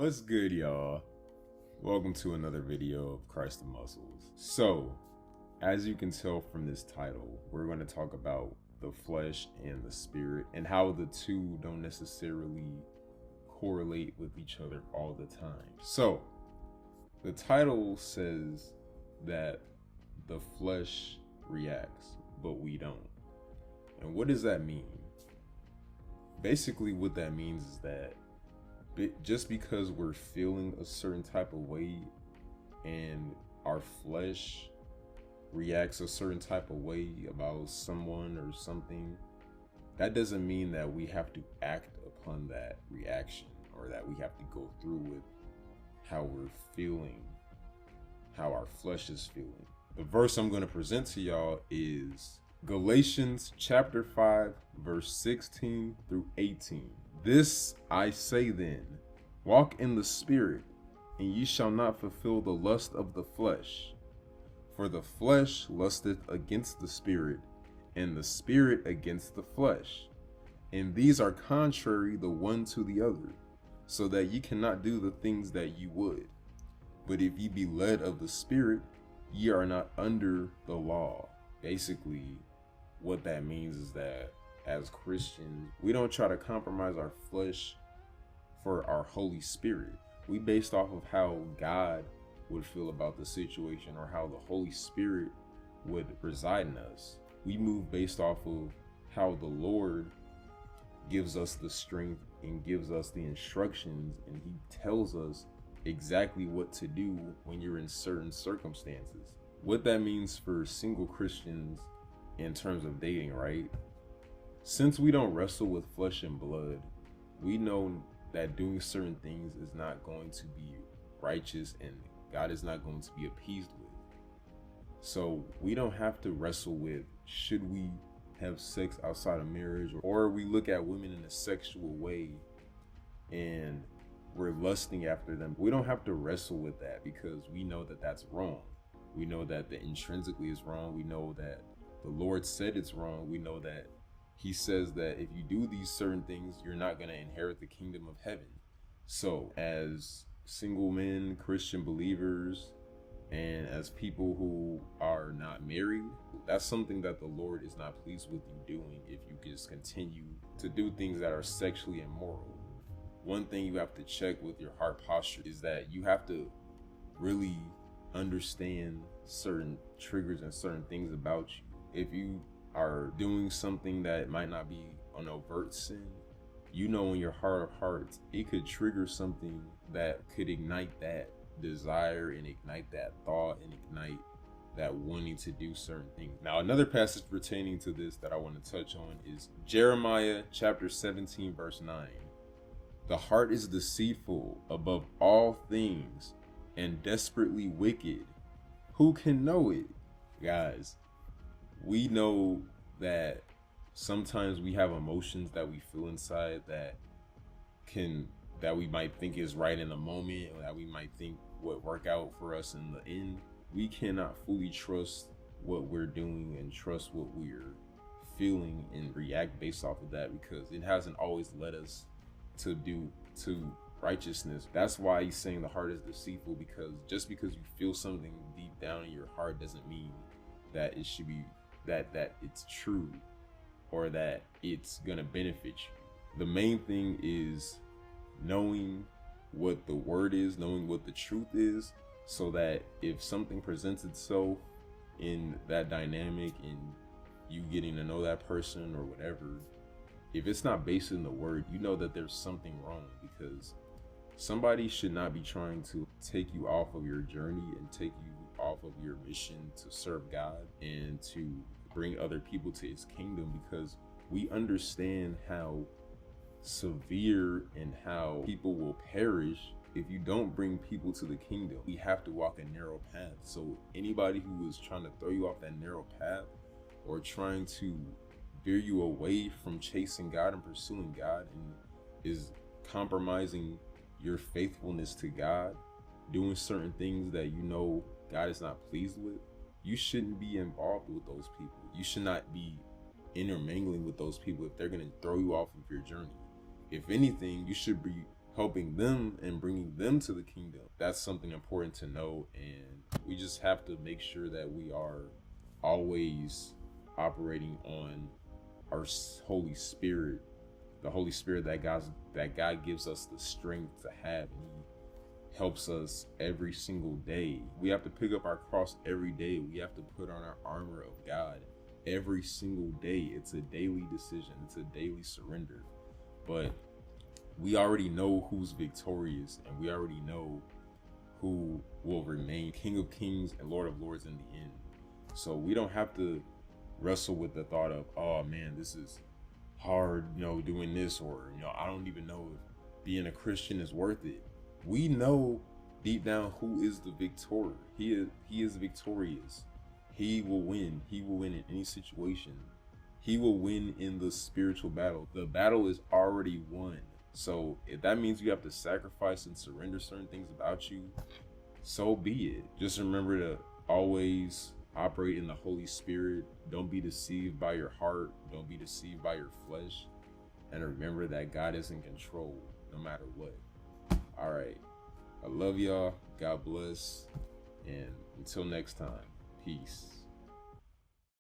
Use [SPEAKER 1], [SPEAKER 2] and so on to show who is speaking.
[SPEAKER 1] What's good, y'all? Welcome to another video of Christ the Muscles. So, as you can tell from this title, we're going to talk about the flesh and the spirit and how the two don't necessarily correlate with each other all the time. So, the title says that the flesh reacts, but we don't. And what does that mean? Basically, what that means is that just because we're feeling a certain type of way and our flesh reacts a certain type of way about someone or something, that doesn't mean that we have to act upon that reaction or that we have to go through with how we're feeling, how our flesh is feeling. The verse I'm going to present to y'all is Galatians chapter 5, verse 16 through 18. This I say then, walk in the Spirit, and ye shall not fulfill the lust of the flesh. For the flesh lusteth against the Spirit, and the Spirit against the flesh. And these are contrary the one to the other, so that ye cannot do the things that ye would. But if ye be led of the Spirit, ye are not under the law. Basically, what that means is that as Christians, we don't try to compromise our flesh for our Holy Spirit. We based off of how God would feel about the situation or how the Holy Spirit would reside in us. We move based off of how the Lord gives us the strength and gives us the instructions, and He tells us exactly what to do when you're in certain circumstances. What that means for single Christians in terms of dating, right? Since we don't wrestle with flesh and blood, we know that doing certain things is not going to be righteous and God is not going to be appeased with. So we don't have to wrestle with, should we have sex outside of marriage, or we look at women in a sexual way and we're lusting after them. We don't have to wrestle with that because we know that that's wrong. We know that the intrinsically is wrong. We know that the Lord said it's wrong. We know that He says that if you do these certain things, you're not going to inherit the kingdom of heaven. So as single men, Christian believers, and as people who are not married, that's something that the Lord is not pleased with you doing if you just continue to do things that are sexually immoral. One thing you have to check with your heart posture is that you have to really understand certain triggers and certain things about you. If you are doing something that might not be an overt sin, you know in your heart of hearts, it could trigger something that could ignite that desire and ignite that thought and ignite that wanting to do certain things. Now, another passage pertaining to this that I want to touch on is Jeremiah chapter 17, verse 9. The heart is deceitful above all things and desperately wicked. Who can know it? Guys, we know that sometimes we have emotions that we feel inside that we might think is right in the moment, or that we might think would work out for us in the end. We cannot fully trust what we're doing and trust what we're feeling and react based off of that, because it hasn't always led us to righteousness. That's why He's saying the heart is deceitful, because just because you feel something deep down in your heart doesn't mean that it should be that it's true or that it's gonna benefit you. The main thing is knowing what the word is, knowing what the truth is, so that if something presents itself in that dynamic and you getting to know that person or whatever, if it's not based in the word, you know that there's something wrong, because somebody should not be trying to take you off of your journey and take you off of your mission to serve God and to bring other people to His kingdom, because we understand how severe and how people will perish if you don't bring people to the kingdom. We have to walk a narrow path. So anybody who is trying to throw you off that narrow path or trying to veer you away from chasing God and pursuing God and is compromising your faithfulness to God, doing certain things that you know God is not pleased with, you shouldn't be involved with those people. You should not be intermingling with those people if they're going to throw you off of your journey. If anything, you should be helping them and bringing them to the kingdom. That's something important to know, and we just have to make sure that we are always operating on our Holy Spirit, the Holy Spirit that God gives us the strength to have, and He helps us every single day. We have to pick up our cross every day. We have to put on our armor of God every single day. It's a daily decision. It's a daily surrender. But we already know who's victorious, and we already know who will remain King of Kings and Lord of Lords in the end. So we don't have to wrestle with the thought of, oh man, this is hard, doing this, or I don't even know if being a Christian is worth it. We know deep down who is the victor. He is victorious. He will win. He will win in any situation. He will win in the spiritual battle. The battle is already won. So if that means you have to sacrifice and surrender certain things about you, so be it. Just remember to always operate in the Holy Spirit. Don't be deceived by your heart. Don't be deceived by your flesh. And remember that God is in control no matter what. All right. I love y'all. God bless. And until next time, peace.